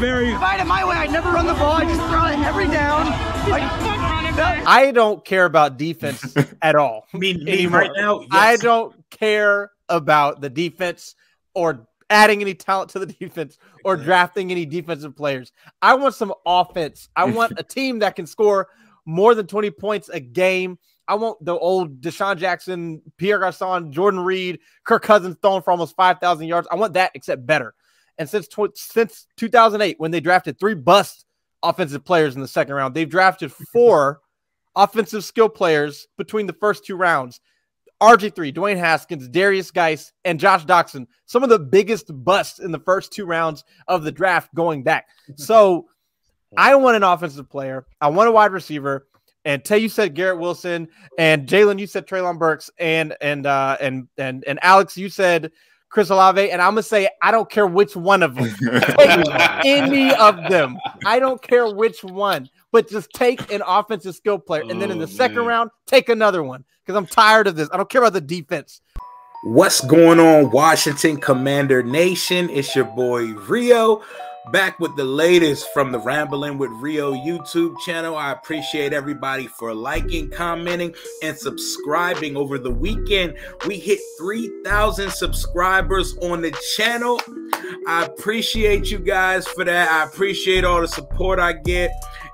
very. If I had it my way, I'd never run the ball. I'd just throw it every down. I don't care about defense at all. Me right now, yes. I don't care about the defense or adding any talent to the defense or drafting any defensive players. I want some offense. I want a team that can score more than 20 points a game. I want the old Deshaun Jackson, Pierre Garçon, Jordan Reed, Kirk Cousins throwing for almost 5,000 yards. I want that, except better. And since 2008, when they drafted 3 bust offensive players in the second round, they've drafted 4 offensive skill players between the first 2 rounds. RG3, Dwayne Haskins, Darius Geis, and Josh Doxson, some of the biggest busts in the first 2 rounds of the draft going back. So I want an offensive player. I want a wide receiver. And Tay, you said Garrett Wilson, and Jalen, you said Treylon Burks, and Alex, you said Chris Olave. And I'm gonna say I don't care which one of them. Take any of them. I don't care which one, but just take an offensive skill player, and then in the second round, take another one because I'm tired of this. I don't care about the defense. What's going on, Washington Commander Nation? It's your boy Rio, back with the latest from the Rambling with Rio YouTube channel. I appreciate everybody for liking, commenting, and subscribing. Over the weekend, we hit 3,000 subscribers on the channel. I appreciate you guys for that. I appreciate all the support I get,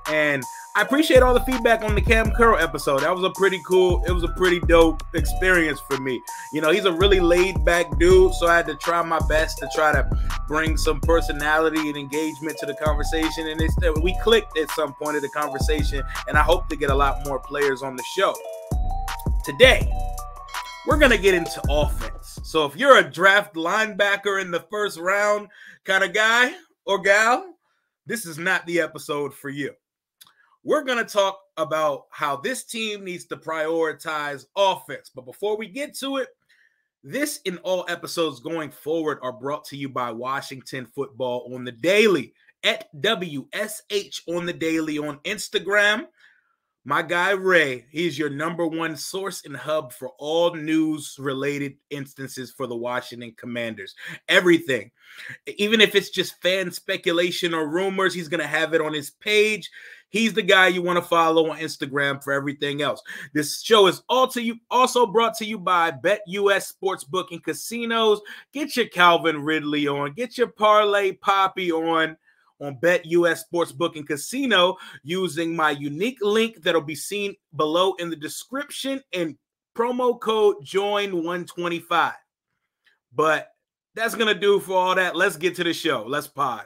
and I appreciate all the feedback on the Cam Curl episode. That was a pretty cool, it was a pretty dope experience for me. You know, he's a really laid back dude, so I had to try my best to try to bring some personality and engagement to the conversation. And we clicked at some point of the conversation, and I hope to get a lot more players on the show. Today, we're going to get into offense. So if you're a draft linebacker in the first round kind of guy or gal, this is not the episode for you. We're going to talk about how this team needs to prioritize offense. But before we get to it, this and all episodes going forward are brought to you by Washington Football on the Daily at WSH on the Daily on Instagram. My guy Ray, he's your #1 source and hub for all news-related instances for the Washington Commanders. Everything. Even if it's just fan speculation or rumors, he's going to have it on his page. He's the guy you want to follow on Instagram for everything else. This show is also brought to you by BetUS Sportsbook and Casinos. Get your Calvin Ridley on. Get your Parlay Poppy on BetUS Sportsbook and Casino using my unique link that'll be seen below in the description and promo code JOIN125. But that's going to do for all that. Let's get to the show. Let's pod.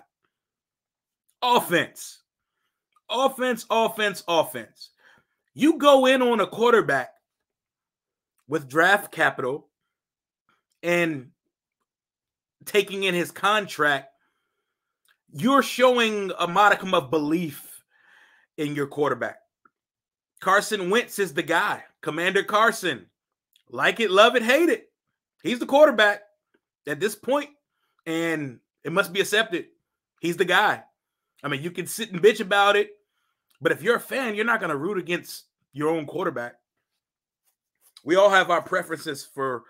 Offense. Offense. You go in on a quarterback with draft capital and taking in his contract, you're showing a modicum of belief in your quarterback. Carson Wentz is the guy. Commander Carson. Like it, love it, hate it. He's the quarterback at this point, and it must be accepted. He's the guy. I mean, you can sit and bitch about it, but if you're a fan, you're not going to root against your own quarterback. We all have our preferences for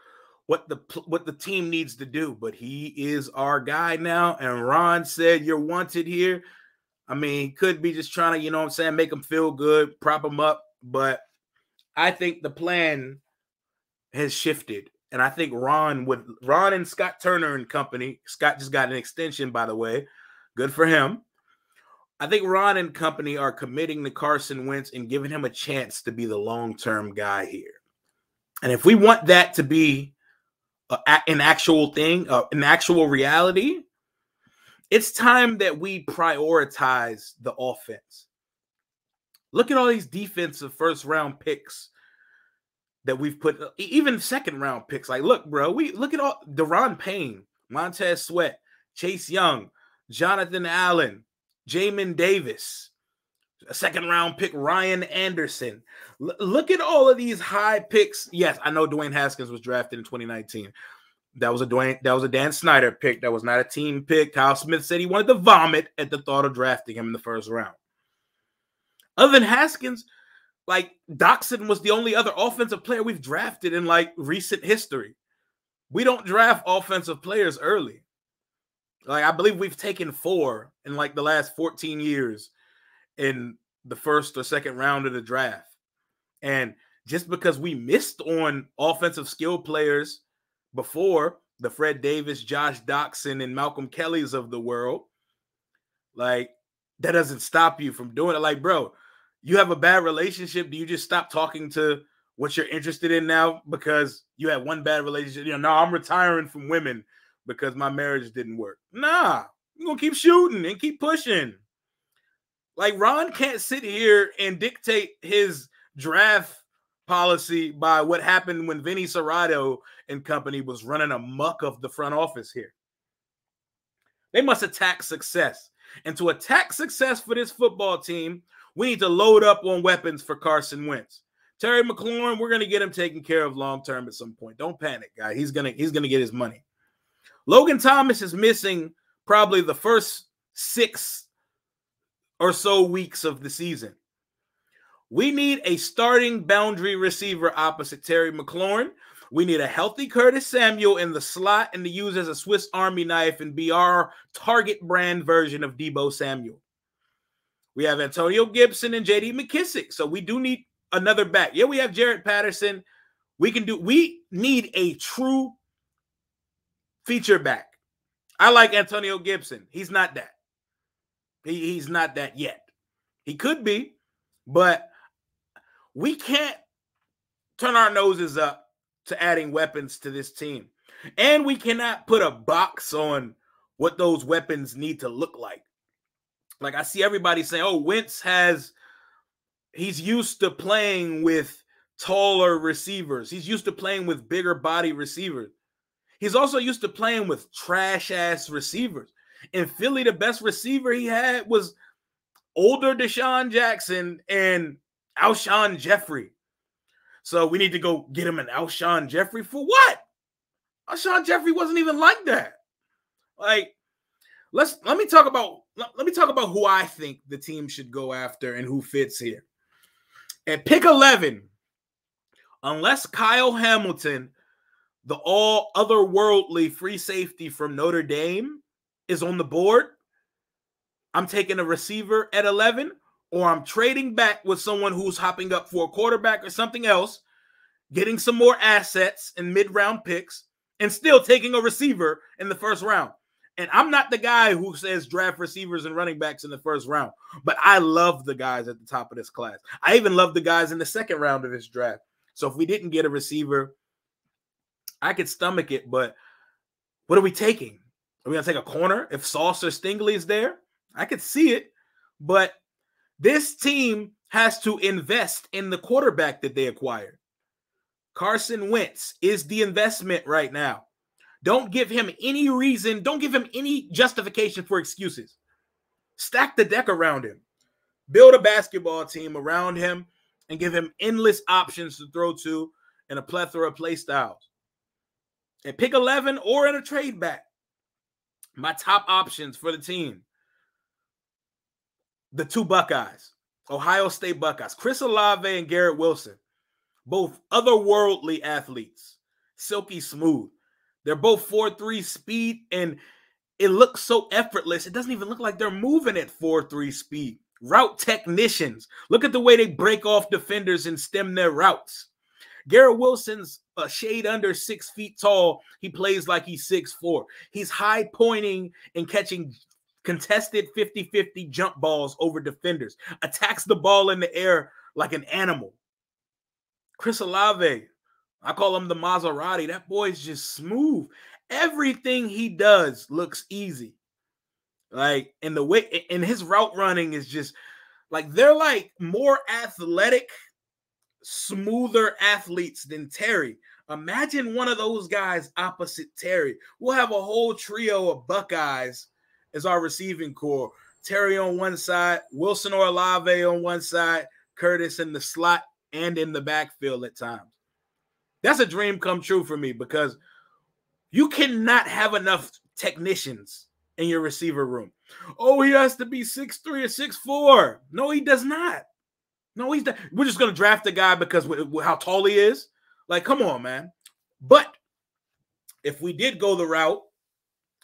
what the team needs to do, but he is our guy now. And Ron said, you're wanted here. I mean, could be just trying to, you know what I'm saying, make him feel good, prop him up. But I think the plan has shifted. And I think Ron and Scott Turner and company, Scott just got an extension, by the way. Good for him. I think Ron and company are committing to Carson Wentz and giving him a chance to be the long-term guy here. And if we want that to be an actual thing, an actual reality, it's time that we prioritize the offense. Look at all these defensive first-round picks that we've put, even second-round picks. Like, look, bro, look at all Deron Payne, Montez Sweat, Chase Young, Jonathan Allen, Jamin Davis, a second-round pick, Ryan Anderson. Look at all of these high picks. Yes, I know Dwayne Haskins was drafted in 2019. That was a Dan Snyder pick. That was not a team pick. Kyle Smith said he wanted to vomit at the thought of drafting him in the first round. Other than Haskins, like, Doxson was the only other offensive player we've drafted in, like, recent history. We don't draft offensive players early. Like, I believe we've taken 4 in like the last 14 years in the first or second round of the draft. And just because we missed on offensive skill players before, the Fred Davis, Josh Doxson, and Malcolm Kellys of the world, like, that doesn't stop you from doing it. Like, bro, you have a bad relationship. Do you just stop talking to what you're interested in now because you had one bad relationship? You know, no, I'm retiring from women because my marriage didn't work. Nah, you're going to keep shooting and keep pushing. Like, Ron can't sit here and dictate his draft policy by what happened when Vinny Serrato and company was running amok of the front office here. They must attack success. And to attack success for this football team, we need to load up on weapons for Carson Wentz. Terry McLaurin, we're going to get him taken care of long-term at some point. Don't panic, guy. He's going to get his money. Logan Thomas is missing probably the first 6 or so weeks of the season. We need a starting boundary receiver opposite Terry McLaurin. We need a healthy Curtis Samuel in the slot and to use as a Swiss Army knife and be our target brand version of Deebo Samuel. We have Antonio Gibson and J.D. McKissick, so we do need another back. Yeah, we have Jared Patterson. We need a true feature back. I like Antonio Gibson. He's not that. He's not that yet. He could be, but we can't turn our noses up to adding weapons to this team. And we cannot put a box on what those weapons need to look like. Like, I see everybody saying, oh, Wentz he's used to playing with taller receivers. He's used to playing with bigger body receivers. He's also used to playing with trash-ass receivers. In Philly, the best receiver he had was older Deshaun Jackson and Alshon Jeffrey. So we need to go get him an Alshon Jeffrey for what? Alshon Jeffrey wasn't even like that. Like, let me talk about who I think the team should go after and who fits here. At pick 11, unless Kyle Hamilton, the all otherworldly free safety from Notre Dame, is on the board, I'm taking a receiver at 11, or I'm trading back with someone who's hopping up for a quarterback or something else, getting some more assets and mid-round picks, and still taking a receiver in the first round. And I'm not the guy who says draft receivers and running backs in the first round, but I love the guys at the top of this class. I even love the guys in the second round of this draft. So if we didn't get a receiver, I could stomach it, but what are we taking? Are we going to take a corner? If Sauce or Stingley is there, I could see it, but this team has to invest in the quarterback that they acquired. Carson Wentz is the investment right now. Don't give him any reason. Don't give him any justification for excuses. Stack the deck around him. Build a basketball team around him and give him endless options to throw to and a plethora of play styles. And pick 11 or in a trade back. My top options for the team. The 2 Buckeyes, Ohio State Buckeyes, Chris Olave and Garrett Wilson, both otherworldly athletes, silky smooth. They're both 4.3 speed, and it looks so effortless. It doesn't even look like they're moving at 4.3 speed. Route technicians. Look at the way they break off defenders and stem their routes. Garrett Wilson's a shade under 6 feet tall. He plays like he's 6'4". He's high pointing and catching contested 50-50 jump balls over defenders. Attacks the ball in the air like an animal. Chris Olave, I call him the Maserati. That boy's just smooth. Everything he does looks easy. Like, in the way, and his route running is just like, they're like more athletic, smoother athletes than Terry. Imagine one of those guys opposite Terry. We'll have a whole trio of Buckeyes as our receiving core. Terry on one side, Wilson or Olave on one side, Curtis in the slot and in the backfield at times. That's a dream come true for me because you cannot have enough technicians in your receiver room. Oh, he has to be 6'3" or 6'4". No, he does not. No, he's not. We're just going to draft a guy because how tall he is. Like, come on, man. But if we did go the route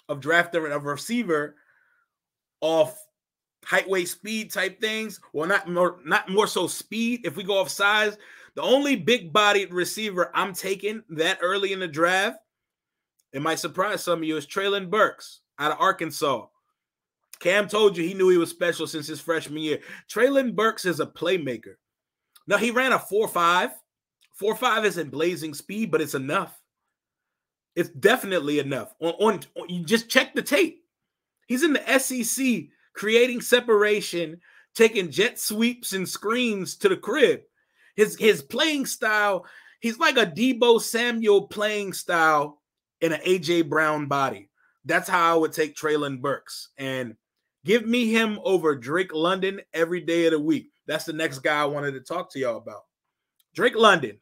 of drafting a receiver off height, weight, speed type things. Well, not more so speed. If we go off size, the only big-bodied receiver I'm taking that early in the draft, it might surprise some of you, is Treylon Burks out of Arkansas. Cam told you he knew he was special since his freshman year. Treylon Burks is a playmaker. Now, he ran a 4.5. 4.5 isn't blazing speed, but it's enough. It's definitely enough. You just check the tape. He's in the SEC creating separation, taking jet sweeps and screens to the crib. His playing style, he's like a Deebo Samuel playing style in an A.J. Brown body. That's how I would take Treylon Burks. And give me him over Drake London every day of the week. That's the next guy I wanted to talk to y'all about. Drake London,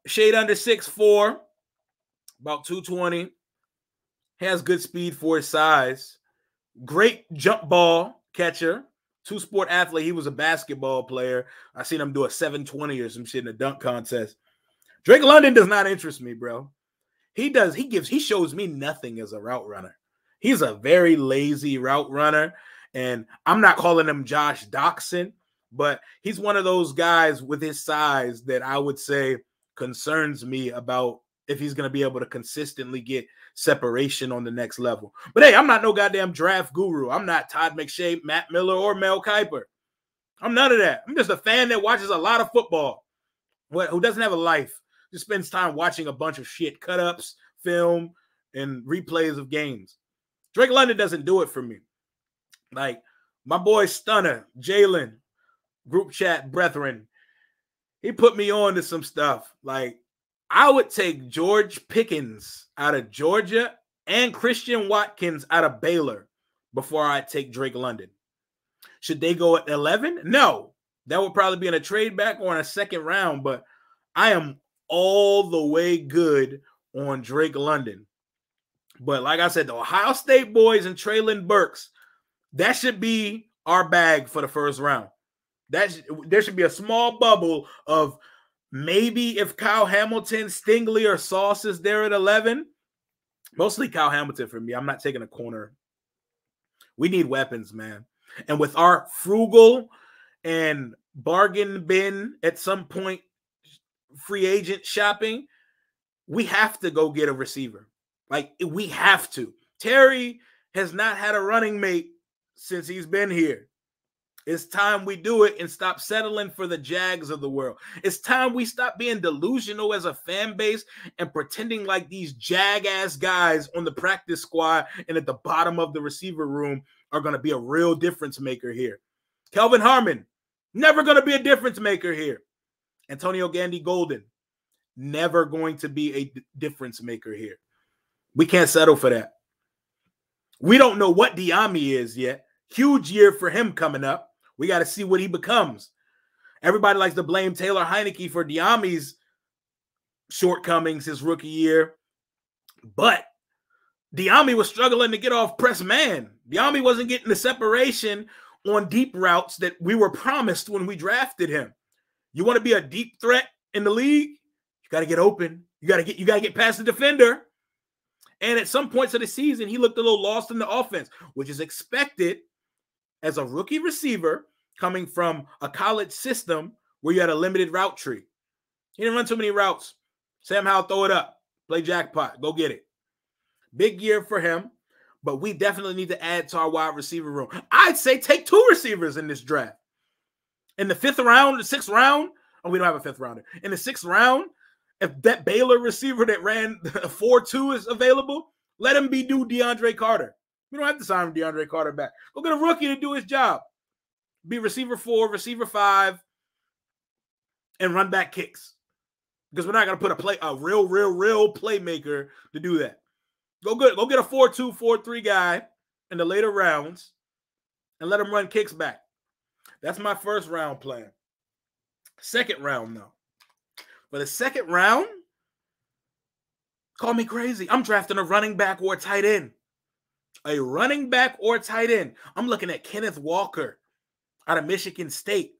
shade under 6'4", about 220. Has good speed for his size. Great jump ball catcher. Two-sport athlete. He was a basketball player. I seen him do a 720 or some shit in a dunk contest. Drake London does not interest me, bro. He shows me nothing as a route runner. He's a very lazy route runner, and I'm not calling him Josh Doxson, but he's one of those guys with his size that I would say concerns me about if he's going to be able to consistently get separation on the next level. But hey, I'm not no goddamn draft guru. I'm not Todd McShay, Matt Miller, or Mel Kiper. I'm none of that. I'm just a fan that watches a lot of football, who doesn't have a life, just spends time watching a bunch of shit, cut-ups, film, and replays of games. Drake London doesn't do it for me. Like, my boy Stunner, Jalen, group chat brethren, he put me on to some stuff. Like, I would take George Pickens out of Georgia and Christian Watkins out of Baylor before I take Drake London. Should they go at 11? No. That would probably be in a trade back or in a second round, but I am all the way good on Drake London. But like I said, the Ohio State boys and Treylon Burks, that should be our bag for the first round. There should be a small bubble of maybe if Kyle Hamilton, Stingley, or Sauce is there at 11. Mostly Kyle Hamilton for me. I'm not taking a corner. We need weapons, man. And with our frugal and bargain bin at some point free agent shopping, we have to go get a receiver. Like, we have to. Terry has not had a running mate since he's been here. It's time we do it and stop settling for the Jags of the world. It's time we stop being delusional as a fan base and pretending like these Jag-ass guys on the practice squad and at the bottom of the receiver room are going to be a real difference maker here. Kelvin Harmon, never going to be a difference maker here. Antonio Gandy-Golden, never going to be a difference maker here. We can't settle for that. We don't know what Diami is yet. Huge year for him coming up. We got to see what he becomes. Everybody likes to blame Taylor Heineke for Diami's shortcomings his rookie year. But Diami was struggling to get off press man. Diami wasn't getting the separation on deep routes that we were promised when we drafted him. You want to be a deep threat in the league? You got to get open. You got to get past the defender. And at some points of the season, he looked a little lost in the offense, which is expected as a rookie receiver coming from a college system where you had a limited route tree. He didn't run too many routes. Sam Howell, throw it up. Play jackpot. Go get it. Big year for him, but we definitely need to add to our wide receiver room. I'd say take 2 receivers in this draft. In the 5th round, the 6th round, we don't have a 5th rounder. In the 6th round, if that Baylor receiver that ran 4.2 is available, let him be DeAndre Carter. We don't have to sign DeAndre Carter back. Go get a rookie to do his job. Be receiver 4, receiver 5, and run back kicks. Because we're not going to put a real playmaker to do that. Go get a 4.2, 4.3 guy in the later rounds and let him run kicks back. That's my first round plan. Second round, though. For the second round, call me crazy. I'm drafting a running back or a tight end. A running back or tight end. I'm looking at Kenneth Walker out of Michigan State.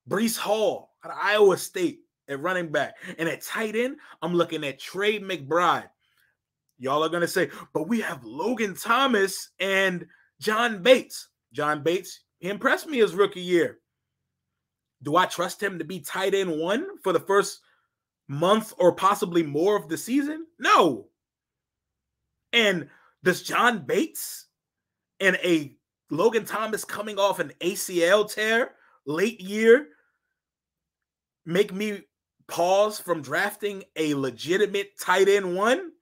Breece Hall out of Iowa State at running back. And at tight end, I'm looking at Trey McBride. Y'all are going to say, but we have Logan Thomas and John Bates. John Bates, he impressed me his rookie year. Do I trust him to be tight end 1 for the first month or possibly more of the season? No. And does John Bates and a Logan Thomas coming off an ACL tear late year make me pause from drafting a legitimate tight end 1?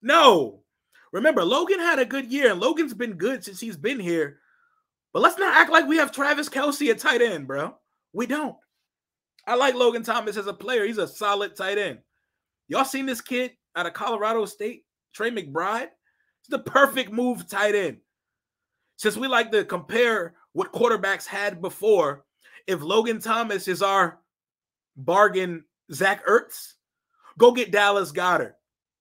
No. Remember, Logan had a good year, and Logan's been good since he's been here. But let's not act like we have Travis Kelce at tight end, bro. We don't. I like Logan Thomas as a player. He's a solid tight end. Y'all seen this kid out of Colorado State, Trey McBride? It's the perfect move tight end. Since we like to compare what quarterbacks had before, if Logan Thomas is our bargain Zach Ertz, go get Dallas Goedert,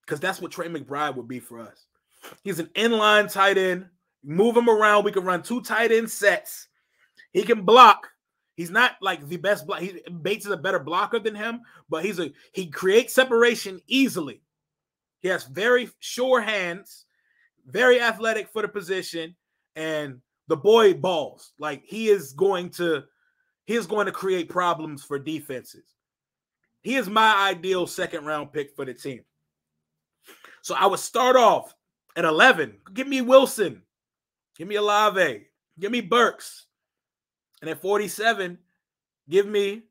because that's what Trey McBride would be for us. He's an inline tight end. Move him around. We can run 2 tight end sets. He can block. He's not like the best block. Bates is a better blocker than him, but he creates separation easily. He has very sure hands, very athletic for the position, and the boy balls. Like he is going to create problems for defenses. He is my ideal second-round pick for the team. So I would start off at 11. Give me Wilson. Give me Olave. Give me Burks. And at 47, give me,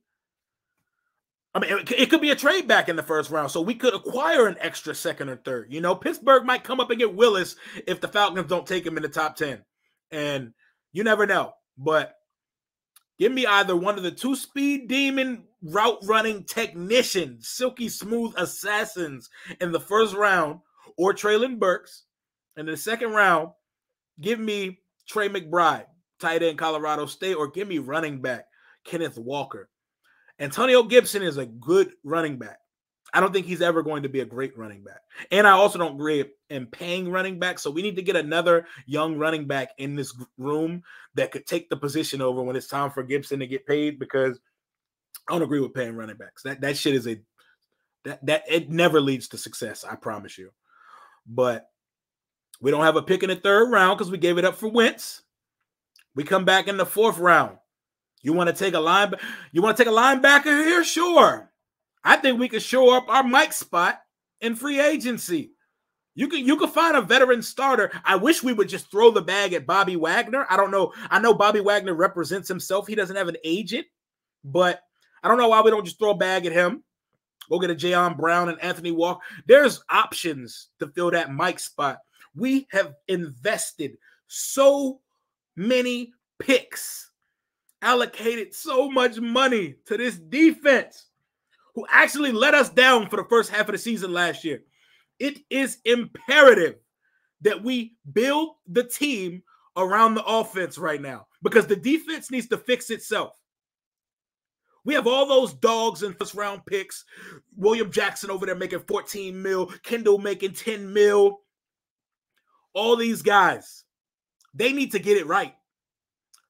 it could be a trade back in the first round. So we could acquire an extra second or third. You know, Pittsburgh might come up and get Willis if the Falcons don't take him in the top 10. And you never know. But give me either one of the 2 speed demon route running technicians, silky smooth assassins in the first round, or Treylon Burks. And in the second round, give me Trey McBride, tight end Colorado State, or give me running back Kenneth Walker. Antonio Gibson is a good running back. I don't think he's ever going to be a great running back. And I also don't agree in paying running back. So we need to get another young running back in this room that could take the position over when it's time for Gibson to get paid, because I don't agree with paying running backs. That shit is that it never leads to success, I promise you. But we don't have a pick in the third round because we gave it up for Wentz. We come back in the fourth round. You want to take a linebacker here? Sure. I think we could show up our Mike spot in free agency. You can find a veteran starter. I wish we would just throw the bag at Bobby Wagner. I don't know. I know Bobby Wagner represents himself. He doesn't have an agent, but I don't know why we don't just throw a bag at him. Go get a Jayon Brown and Anthony Walker. There's options to fill that Mike spot. We have invested so many picks, allocated so much money to this defense, who actually let us down for the first half of the season last year. It is imperative that we build the team around the offense right now, because the defense needs to fix itself. We have all those dogs and first round picks. William Jackson over there making 14 mil, Kendall making 10 mil. All these guys, they need to get it right.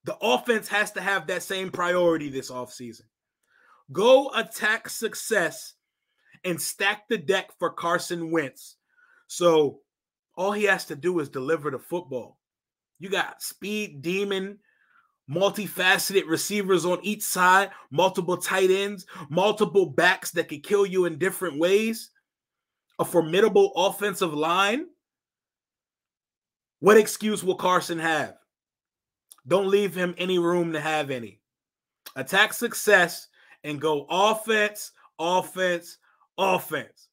The offense has to have that same priority this offseason. Go attack success and stack the deck for Carson Wentz. So all he has to do is deliver the football. You got speed demon, multifaceted receivers on each side, multiple tight ends, multiple backs that could kill you in different ways, a formidable offensive line. What excuse will Carson have? Don't leave him any room to have any. Attack success and go offense, offense, offense.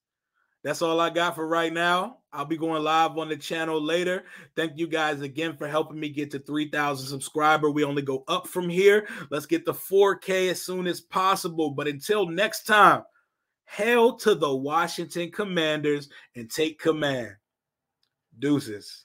That's all I got for right now. I'll be going live on the channel later. Thank you guys again for helping me get to 3,000 subscribers. We only go up from here. Let's get the 4K as soon as possible. But until next time, hail to the Washington Commanders and take command. Deuces.